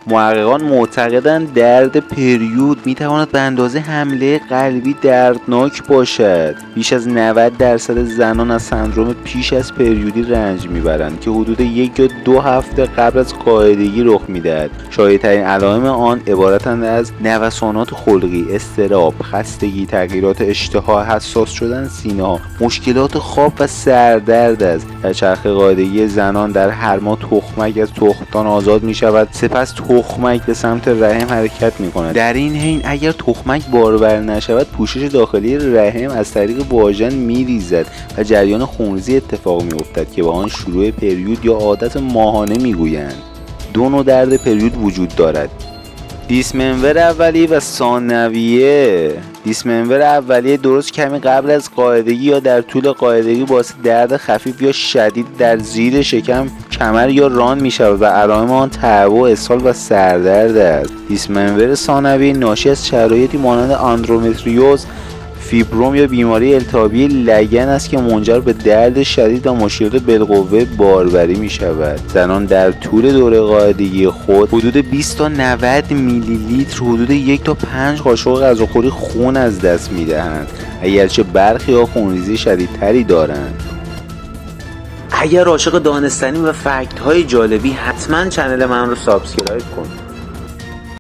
محققان معتقدند درد پریود میتواند به اندازه حمله قلبی دردناک باشد. بیش از 90% زنان از سندرم پیش از پریودی رنج میبرند که حدود 1 یا 2 هفته قبل از قاعدگی رخ میدهد. شایع‌ترین علائم آن عبارتند از نوسانات خلقی، اضطراب، خستگی، تغییرات اشتها، حساس شدن سینه‌ها، مشکلات خواب و سردرد است. در چرخه قاعدگی زنان در هر ماه تخمک از تخمدان آزاد می شود، سپس تخمک به سمت رحم حرکت می کند. در این حین اگر تخمک بارور نشود، پوشش داخلی رحم از طریق واژن می ریزد و جریان خونریزی اتفاق می افتد که به آن شروع پریود یا عادت ماهانه می گویند. 2 نوع درد پریود وجود دارد: دیسمنور اولیه و ثانویه. دیسمنور اولیه درست کمی قبل از قاعدگی یا در طول قاعدگی باعث درد خفیف یا شدید در زیر شکم، کمر یا ران می شود و علائم آن تعب و اسهال و سردرد است. دیسمنور ثانویه ناشی از شرایطی مانند اندومتریوز، فیبروم یا بیماری التهابی لگن است که منجر به درد شدید و مشکلات بالقوه باروری می شود. زنان در طول دوره قاعدگی خود حدود 20 تا 90 میلی لیتر، حدود 1 تا 5 قاشق غذاخوری خون از دست می دهند، اگرچه برخی ها خونریزی شدیدتری دارند. اگر عاشق دانستنی و فکت های جالبی، حتما چنل من رو سابسکرایب کن.